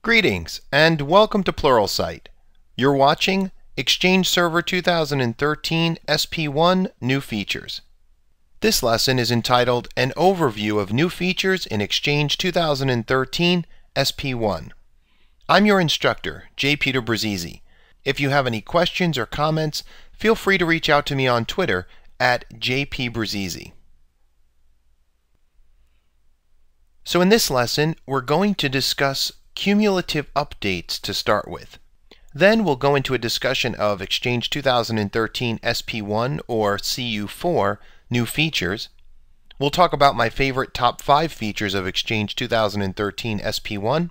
Greetings and welcome to Pluralsight. You're watching Exchange Server 2013 SP1 New Features. This lesson is entitled An Overview of New Features in Exchange 2013 SP1. I'm your instructor, J. Peter Bruzzese. If you have any questions or comments, feel free to reach out to me on Twitter at jpbruzzese. So in this lesson, we're going to discuss cumulative updates to start with. Then we'll go into a discussion of Exchange 2013 SP1 or CU4 new features. We'll talk about my favorite top 5 features of Exchange 2013 SP1,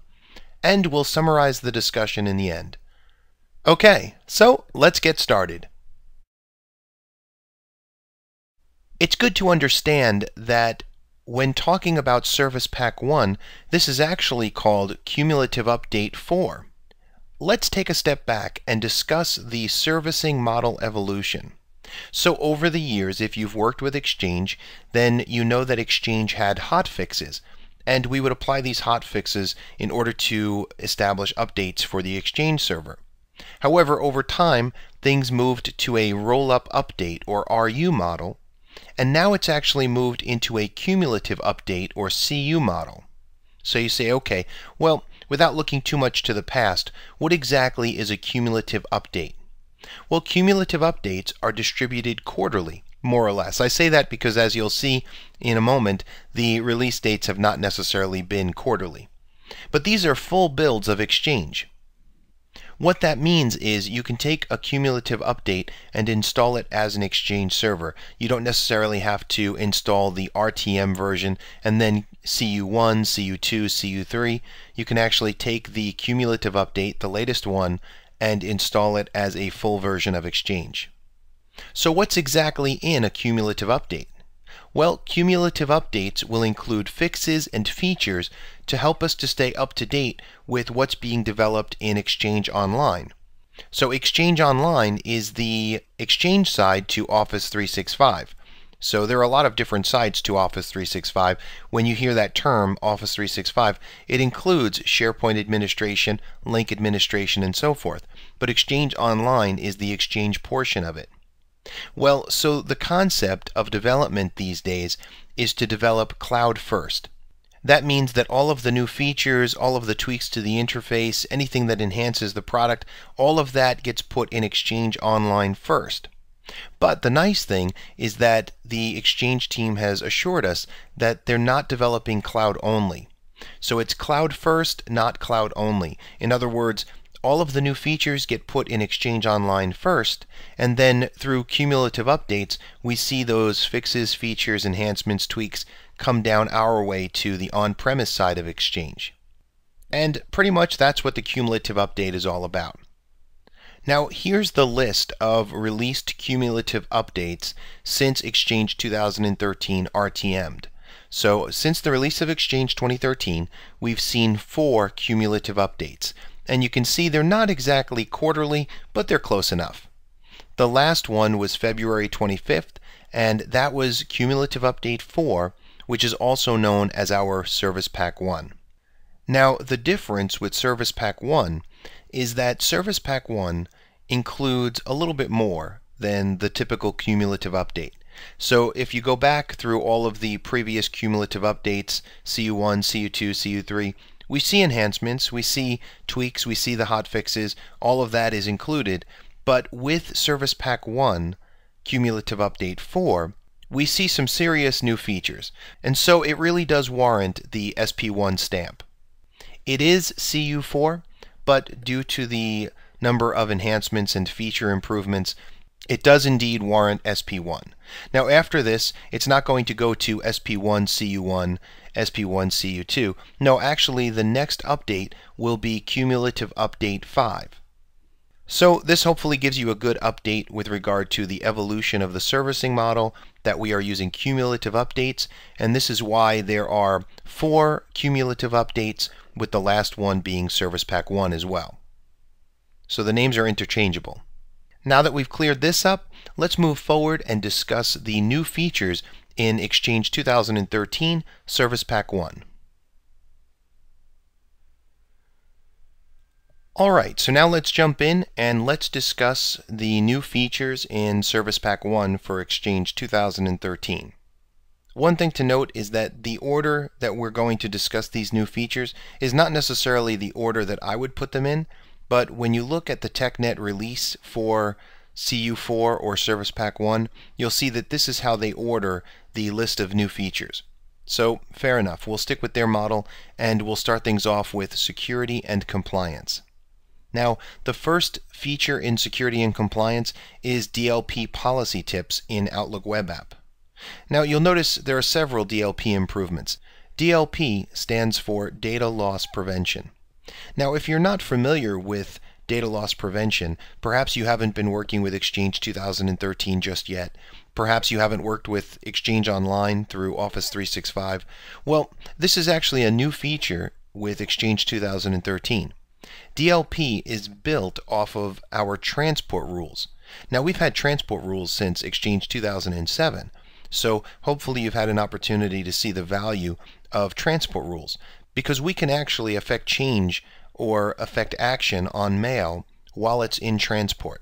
and we'll summarize the discussion in the end. Okay, so let's get started. It's good to understand that when talking about Service Pack 1, this is actually called Cumulative Update 4. Let's take a step back and discuss the servicing model evolution. So over the years, if you've worked with Exchange, then you know that Exchange had hotfixes, and we would apply these hotfixes in order to establish updates for the Exchange server. However, over time, things moved to a roll-up update or RU model, and now it's actually moved into a cumulative update or CU model. So you say, okay, well, without looking too much to the past, what exactly is a cumulative update? Well, cumulative updates are distributed quarterly, more or less. I say that because, as you'll see in a moment, the release dates have not necessarily been quarterly. But these are full builds of Exchange. What that means is you can take a cumulative update and install it as an Exchange server. You don't necessarily have to install the RTM version and then CU1, CU2, CU3. You can actually take the cumulative update, the latest one, and install it as a full version of Exchange. So what's exactly in a cumulative update? Well, cumulative updates will include fixes and features to help us to stay up to date with what's being developed in Exchange Online. So Exchange Online is the Exchange side to Office 365. So there are a lot of different sides to Office 365. When you hear that term, Office 365, it includes SharePoint administration, link administration, and so forth. But Exchange Online is the Exchange portion of it. Well, so the concept of development these days is to develop cloud first. That means that all of the new features, all of the tweaks to the interface, anything that enhances the product, all of that gets put in Exchange Online first. But the nice thing is that the Exchange team has assured us that they're not developing cloud only. So it's cloud first, not cloud only. In other words, all of the new features get put in Exchange Online first, and then through cumulative updates, we see those fixes, features, enhancements, tweaks come down our way to the on-premise side of Exchange. And pretty much that's what the cumulative update is all about. Now, here's the list of released cumulative updates since Exchange 2013 RTM'd. So, since the release of Exchange 2013, we've seen 4 cumulative updates. And you can see they're not exactly quarterly, but they're close enough. The last one was February 25th, and that was Cumulative Update 4, which is also known as our Service Pack 1. Now, the difference with Service Pack 1 is that Service Pack 1 includes a little bit more than the typical cumulative update. So if you go back through all of the previous cumulative updates, CU1, CU2, CU3, we see enhancements, we see tweaks, we see the hotfixes, all of that is included. But with Service Pack 1, Cumulative Update 4, we see some serious new features. And so it really does warrant the SP1 stamp. It is CU4, but due to the number of enhancements and feature improvements, it does indeed warrant SP1. Now after this, it's not going to go to SP1 CU1, SP1 CU2. No, actually the next update will be Cumulative Update 5. So this hopefully gives you a good update with regard to the evolution of the servicing model, that we are using cumulative updates, and this is why there are 4 cumulative updates, with the last one being Service Pack 1 as well. So the names are interchangeable. Now that we've cleared this up, let's move forward and discuss the new features in Exchange 2013 Service Pack 1. Alright, so now let's jump in and let's discuss the new features in Service Pack 1 for Exchange 2013. One thing to note is that the order that we're going to discuss these new features is not necessarily the order that I would put them in, but when you look at the TechNet release for CU4 or Service Pack 1, you'll see that this is how they order the list of new features. So, fair enough, we'll stick with their model and we'll start things off with security and compliance. Now, the first feature in security and compliance is DLP policy tips in Outlook Web App. Now, you'll notice there are several DLP improvements. DLP stands for Data Loss Prevention. Now, if you're not familiar with data loss prevention, perhaps you haven't been working with Exchange 2013 just yet. Perhaps you haven't worked with Exchange Online through Office 365. Well, this is actually a new feature with Exchange 2013. DLP is built off of our transport rules. Now, we've had transport rules since Exchange 2007, so hopefully you've had an opportunity to see the value of transport rules, because we can actually affect change or affect action on mail while it's in transport.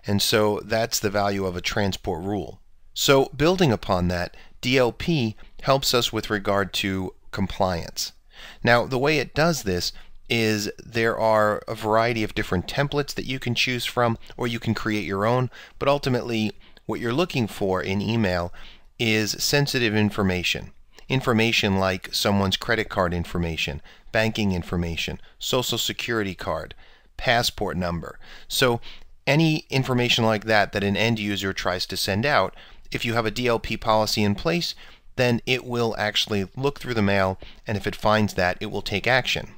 And so that's the value of a transport rule. So building upon that, DLP helps us with regard to compliance. Now, the way it does this is there are a variety of different templates that you can choose from, or you can create your own, but ultimately what you're looking for in email is sensitive information. Information like someone's credit card information, banking information, social security card, passport number. So any information like that that an end user tries to send out, if you have a DLP policy in place, then it will actually look through the mail, and if it finds that, it will take action.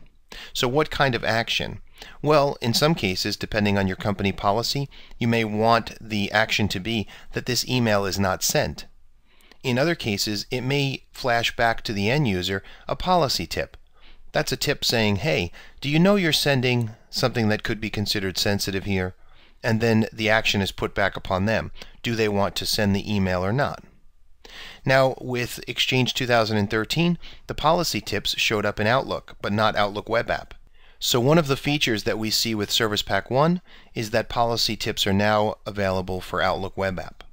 So what kind of action? Well, in some cases, depending on your company policy, you may want the action to be that this email is not sent. In other cases, it may flash back to the end user a policy tip. That's a tip saying, hey, do you know you're sending something that could be considered sensitive here? And then the action is put back upon them. Do they want to send the email or not? Now, with Exchange 2013, the policy tips showed up in Outlook, but not Outlook Web App. So one of the features that we see with Service Pack 1 is that policy tips are now available for Outlook Web App.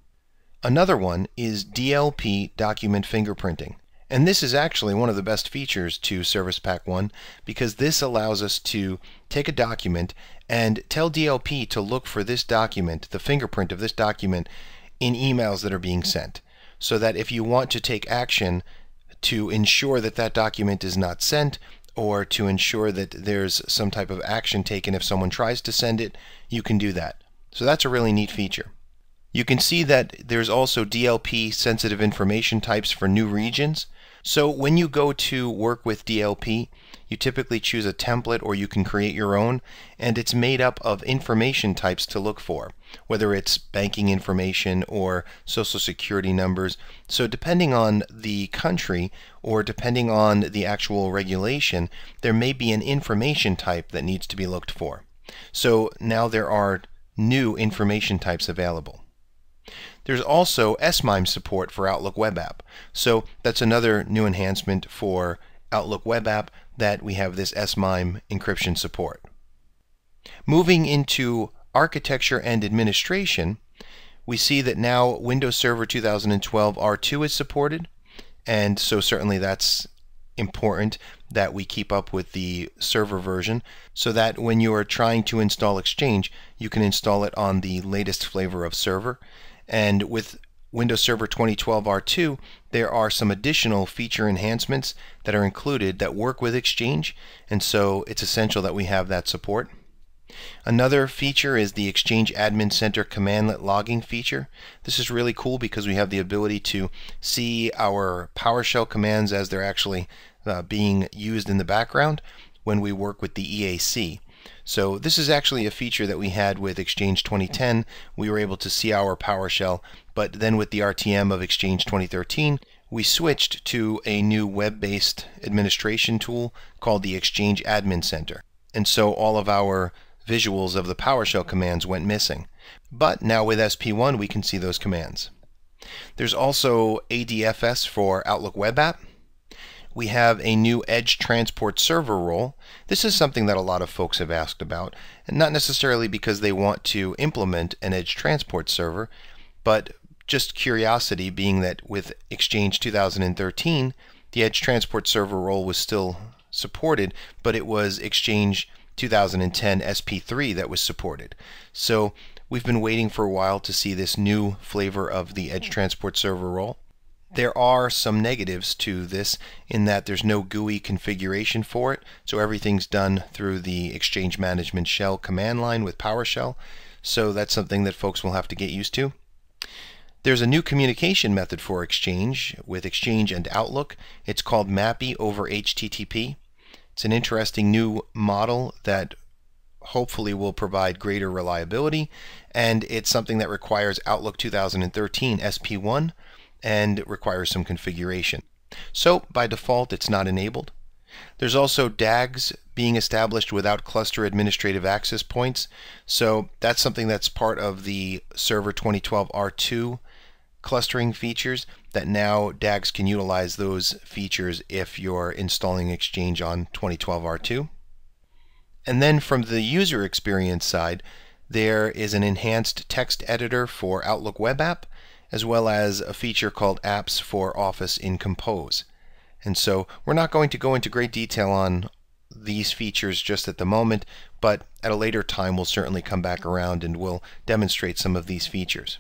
Another one is DLP document fingerprinting. And this is actually one of the best features to Service Pack 1, because this allows us to take a document and tell DLP to look for this document, the fingerprint of this document, in emails that are being sent. So that if you want to take action to ensure that that document is not sent, or to ensure that there's some type of action taken if someone tries to send it, you can do that. So that's a really neat feature. You can see that there's also DLP sensitive information types for new regions. So when you go to work with DLP, you typically choose a template, or you can create your own, and it's made up of information types to look for, whether it's banking information or social security numbers. So depending on the country or depending on the actual regulation, there may be an information type that needs to be looked for. So now there are new information types available. There's also SMIME support for Outlook Web App. So that's another new enhancement for Outlook Web App, that we have this SMIME encryption support. Moving into architecture and administration, we see that now Windows Server 2012 R2 is supported, and so certainly that's important that we keep up with the server version, so that when you are trying to install Exchange, you can install it on the latest flavor of server. And with Windows Server 2012 R2, there are some additional feature enhancements that are included that work with Exchange, and so it's essential that we have that support. Another feature is the Exchange Admin Center commandlet logging feature. This is really cool because we have the ability to see our PowerShell commands as they're actually being used in the background when we work with the EAC. So this is actually a feature that we had with Exchange 2010. We were able to see our PowerShell, but then with the RTM of Exchange 2013, we switched to a new web-based administration tool called the Exchange Admin Center. And so all of our visuals of the PowerShell commands went missing. But now with SP1, we can see those commands. There's also ADFS for Outlook Web App. we have a new Edge Transport Server role. This is something that a lot of folks have asked about, and not necessarily because they want to implement an Edge Transport Server, but just curiosity, being that with Exchange 2013, the Edge Transport Server role was still supported, but it was Exchange 2010 SP3 that was supported. So we've been waiting for a while to see this new flavor of the Edge Transport Server role. There are some negatives to this in that there's no GUI configuration for it, so everything's done through the Exchange Management Shell command line with PowerShell, so that's something that folks will have to get used to. There's a new communication method for Exchange with Exchange and Outlook. It's called MAPI over HTTP. It's an interesting new model that hopefully will provide greater reliability, and it's something that requires Outlook 2013 SP1 and requires some configuration. So by default it's not enabled. There's also DAGs being established without cluster administrative access points, so that's something that's part of the Server 2012 R2 clustering features, that now DAGs can utilize those features if you're installing Exchange on 2012 R2. And then from the user experience side, there is an enhanced text editor for Outlook Web App, as well as a feature called Apps for Office in Compose. And so we're not going to go into great detail on these features just at the moment, but at a later time we'll certainly come back around and we'll demonstrate some of these features.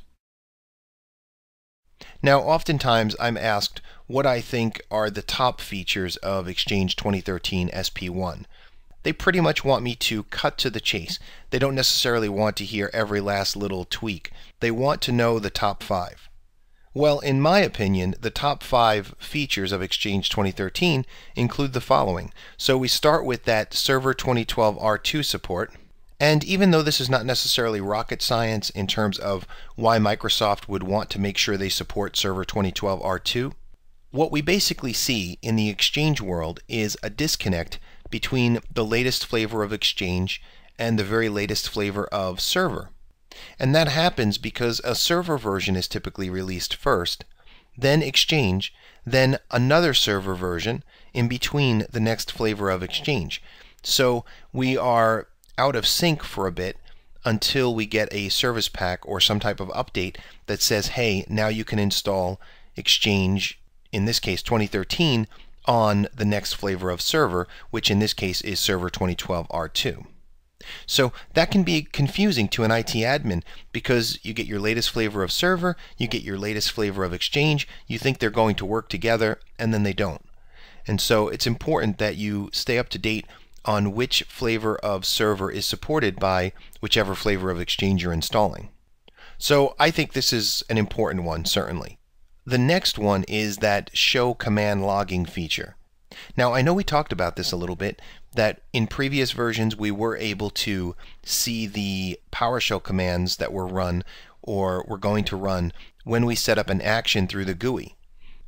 Now, oftentimes I'm asked what I think are the top features of Exchange 2013 SP1. They pretty much want me to cut to the chase. They don't necessarily want to hear every last little tweak. They want to know the top 5. Well, in my opinion, the top 5 features of Exchange 2013 include the following. So we start with that Server 2012 R2 support. And even though this is not necessarily rocket science in terms of why Microsoft would want to make sure they support Server 2012 R2, what we basically see in the Exchange world is a disconnect between the latest flavor of Exchange and the very latest flavor of Server. And that happens because a Server version is typically released first, then Exchange, then another Server version in between the next flavor of Exchange. So we are out of sync for a bit until we get a service pack or some type of update that says, hey, now you can install Exchange, in this case 2013, on the next flavor of Server, which in this case is Server 2012 R2. So that can be confusing to an IT admin because you get your latest flavor of Server, you get your latest flavor of Exchange, you think they're going to work together, and then they don't. And so it's important that you stay up to date on which flavor of Server is supported by whichever flavor of Exchange you're installing. So I think this is an important one, certainly. The next one is that show command logging feature. Now, I know we talked about this a little bit, that in previous versions we were able to see the PowerShell commands that were run or were going to run when we set up an action through the GUI.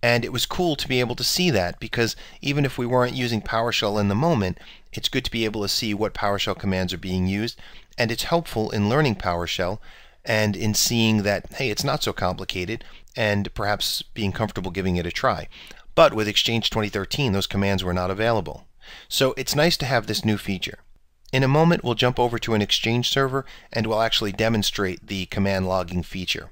And it was cool to be able to see that because even if we weren't using PowerShell in the moment, it's good to be able to see what PowerShell commands are being used, and it's helpful in learning PowerShell and in seeing that, hey, it's not so complicated, and perhaps being comfortable giving it a try. But with Exchange 2013, those commands were not available. So it's nice to have this new feature. In a moment, we'll jump over to an Exchange server and we'll actually demonstrate the command logging feature.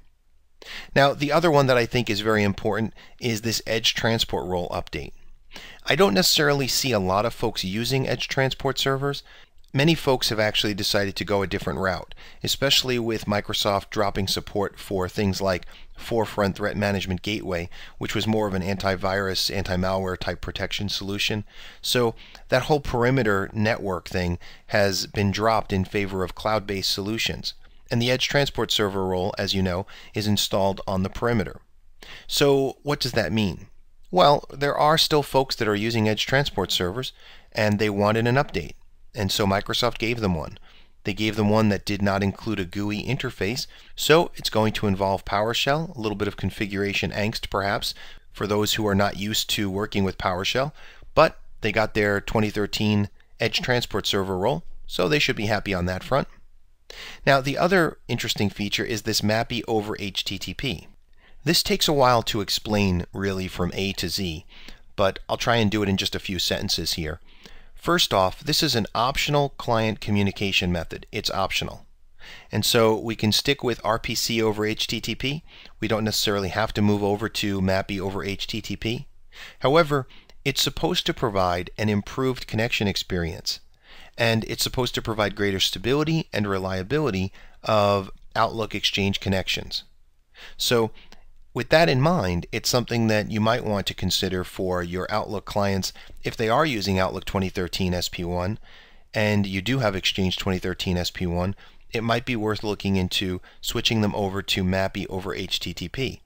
Now, the other one that I think is very important is this Edge Transport role update. I don't necessarily see a lot of folks using Edge Transport servers. Many folks have actually decided to go a different route, especially with Microsoft dropping support for things like Forefront Threat Management Gateway, which was more of an antivirus, anti-malware type protection solution. So that whole perimeter network thing has been dropped in favor of cloud-based solutions. And the Edge Transport Server role, as you know, is installed on the perimeter. So what does that mean? Well, there are still folks that are using Edge Transport servers, and they wanted an update. And so Microsoft gave them one. They gave them one that did not include a GUI interface, so it's going to involve PowerShell, a little bit of configuration angst perhaps for those who are not used to working with PowerShell, but they got their 2013 Edge Transport Server role, so they should be happy on that front. Now, the other interesting feature is this MAPI over HTTP. This takes a while to explain, really, from A to Z, but I'll try and do it in just a few sentences here. First off, this is an optional client communication method. It's optional. And so we can stick with RPC over HTTP. We don't necessarily have to move over to MAPI over HTTP. However, it's supposed to provide an improved connection experience, and it's supposed to provide greater stability and reliability of Outlook Exchange connections. So with that in mind, it's something that you might want to consider for your Outlook clients if they are using Outlook 2013 SP1 and you do have Exchange 2013 SP1. It might be worth looking into switching them over to MAPI over HTTP,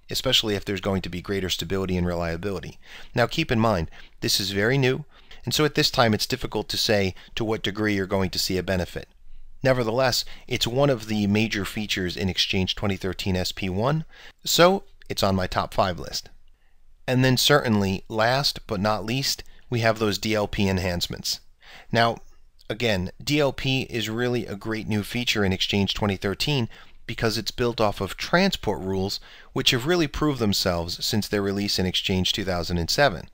especially if there's going to be greater stability and reliability. Now keep in mind, this is very new, and so at this time it's difficult to say to what degree you're going to see a benefit. Nevertheless, it's one of the major features in Exchange 2013 SP1, so it's on my top 5 list. And then certainly, last but not least, we have those DLP enhancements. Now, again, DLP is really a great new feature in Exchange 2013 because it's built off of transport rules, which have really proved themselves since their release in Exchange 2007.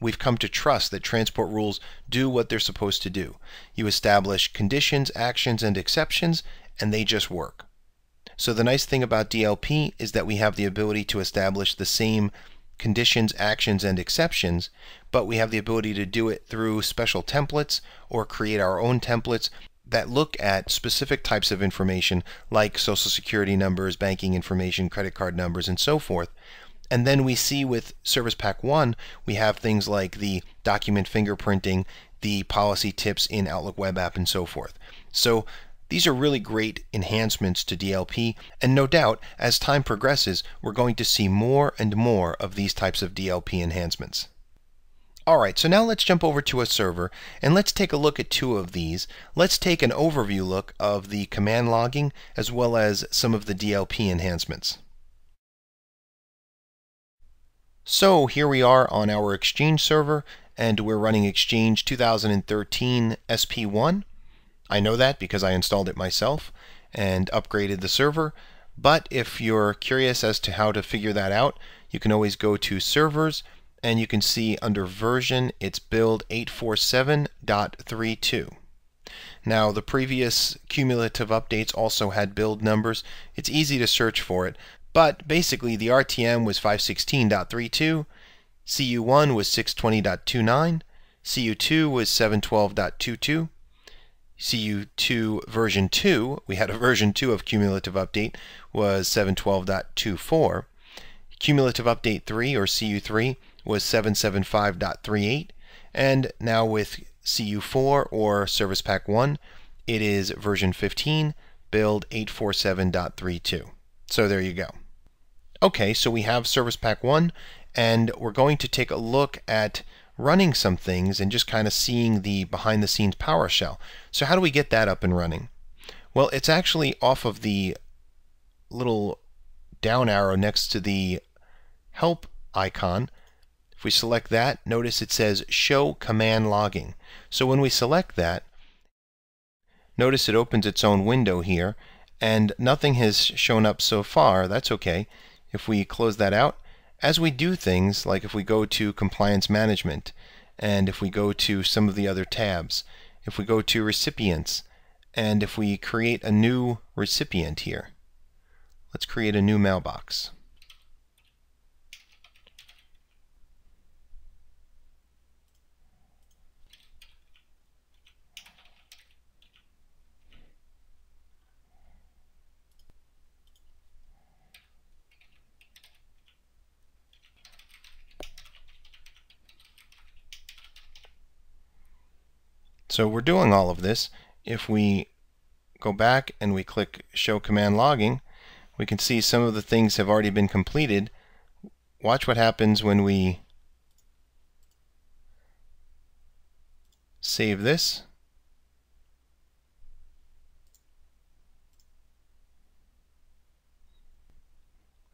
We've come to trust that transport rules do what they're supposed to do. You establish conditions, actions, and exceptions, and they just work. So the nice thing about DLP is that we have the ability to establish the same conditions, actions, and exceptions, but we have the ability to do it through special templates or create our own templates that look at specific types of information like social security numbers, banking information, credit card numbers, and so forth. And then we see with Service Pack 1, we have things like the document fingerprinting, the policy tips in Outlook Web App, and so forth. So these are really great enhancements to DLP, and no doubt, as time progresses, we're going to see more and more of these types of DLP enhancements. Alright, so now let's jump over to a server, and let's take a look at 2 of these. Let's take an overview look of the command logging, as well as some of the DLP enhancements. So here we are on our Exchange server, and we're running Exchange 2013 SP1. I know that because I installed it myself and upgraded the server, but if you're curious as to how to figure that out, you can always go to Servers, and you can see under Version, it's build 847.32. Now, the previous cumulative updates also had build numbers. It's easy to search for it. But basically, the RTM was 516.32, CU1 was 620.29, CU2 was 712.22, CU2 version 2, we had a version 2 of Cumulative Update, was 712.24, Cumulative Update 3, or CU3, was 775.38, and now with CU4, or Service Pack 1, it is version 15, build 847.32. So there you go. Okay, so we have Service Pack 1, and we're going to take a look at running some things and just kind of seeing the behind-the-scenes PowerShell. So how do we get that up and running? Well, it's actually off of the little down arrow next to the help icon. If we select that, notice it says Show Command Logging. So when we select that, notice it opens its own window here, and nothing has shown up so far. That's okay. If we close that out, as we do things, like if we go to Compliance Management, and if we go to some of the other tabs, if we go to Recipients, and if we create a new recipient here, let's create a new mailbox. So we're doing all of this. If we go back and we click Show Command Logging, we can see some of the things have already been completed. Watch what happens when we save this.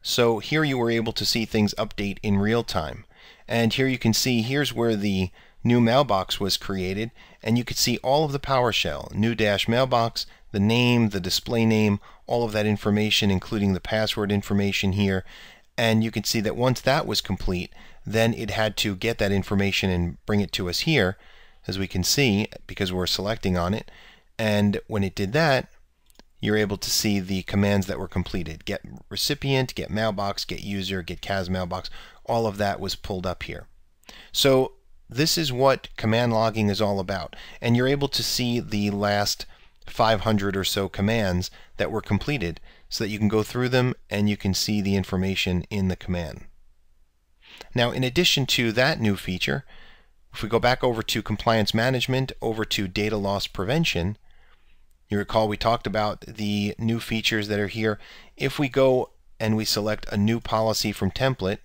So here you were able to see things update in real time. And here you can see here's where the new mailbox was created, and you could see all of the PowerShell, new dash mailbox, the name, the display name, all of that information, including the password information here. And you can see that once that was complete, Then it had to get that information and bring it to us here, as we can see, because we're selecting on it. And when it did that, you're able to see the commands that were completed. Get recipient, get mailbox, get user, get CAS mailbox. All of that was pulled up here. So this is what command logging is all about. And you're able to see the last 500 or so commands that were completed so that you can go through them and you can see the information in the command. Now, in addition to that new feature, if we go back over to compliance management, over to data loss prevention, you recall we talked about the new features that are here. If we go and we select a new policy from template,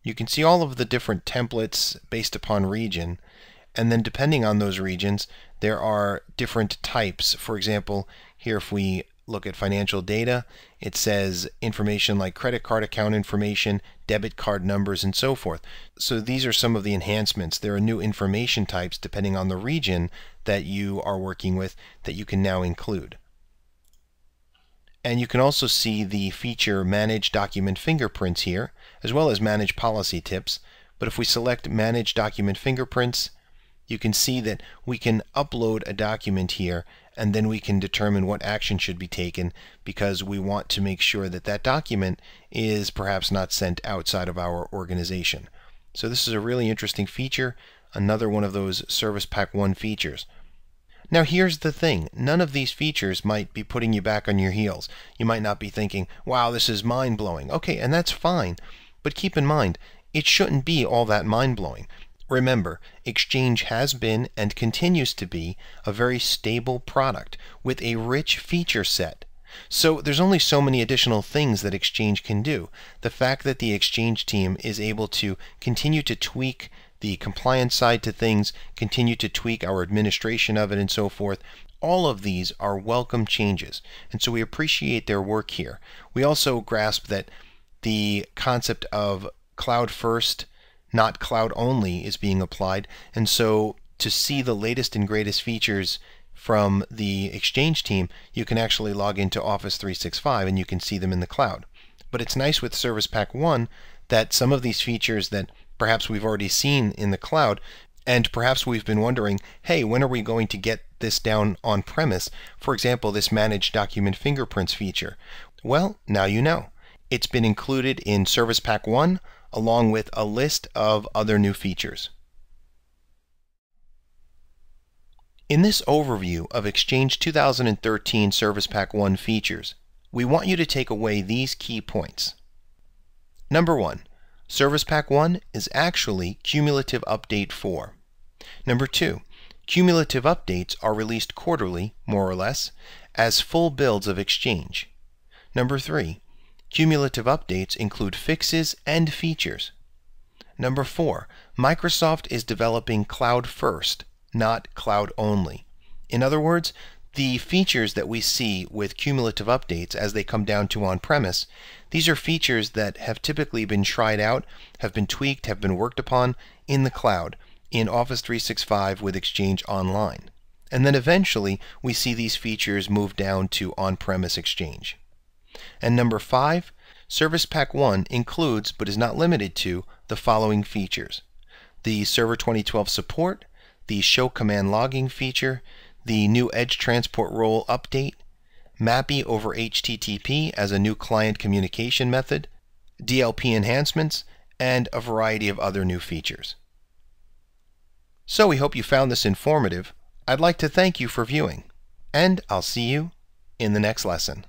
you can see all of the different templates based upon region, and then depending on those regions there are different types. For example, here if we look at financial data, it says information like credit card account information, debit card numbers, and so forth. So these are some of the enhancements. There are new information types depending on the region that you are working with that you can now include. And you can also see the feature Manage Document Fingerprints here, as well as Manage Policy Tips. But if we select Manage Document Fingerprints, you can see that we can upload a document here, and then we can determine what action should be taken because we want to make sure that that document is perhaps not sent outside of our organization. So this is a really interesting feature, another one of those Service Pack 1 features. Now here's the thing, none of these features might be putting you back on your heels. You might not be thinking, wow, this is mind-blowing. Okay, and that's fine, but keep in mind, it shouldn't be all that mind-blowing. Remember, Exchange has been and continues to be a very stable product with a rich feature set. So there's only so many additional things that Exchange can do. The fact that the Exchange team is able to continue to tweak the compliance side to things, continue to tweak our administration of it and so forth, all of these are welcome changes. And so we appreciate their work here. We also grasp that the concept of cloud first, not cloud only, is being applied, and so to see the latest and greatest features from the Exchange team, you can actually log into Office 365 and you can see them in the cloud. But it's nice with Service Pack 1 that some of these features that perhaps we've already seen in the cloud, and perhaps we've been wondering, hey, when are we going to get this down on premise? For example, this Manage Document Fingerprints feature. Well, now you know. It's been included in Service Pack 1 along with a list of other new features. In this overview of Exchange 2013 Service Pack 1 features, we want you to take away these key points. Number 1, Service Pack 1 is actually Cumulative Update 4. Number 2, Cumulative Updates are released quarterly, more or less, as full builds of Exchange. Number 3, Cumulative Updates include fixes and features. Number 4, Microsoft is developing cloud first, not cloud only. In other words, the features that we see with cumulative updates as they come down to on-premise, these are features that have typically been tried out, have been tweaked, have been worked upon in the cloud, in Office 365 with Exchange Online. And then eventually we see these features move down to on-premise Exchange. And number 5, Service Pack 1 includes, but is not limited to, the following features: the Server 2012 support, the Show Command Logging feature, the new Edge Transport Role update, MAPI over HTTP as a new client communication method, DLP enhancements, and a variety of other new features. So we hope you found this informative. I'd like to thank you for viewing, and I'll see you in the next lesson.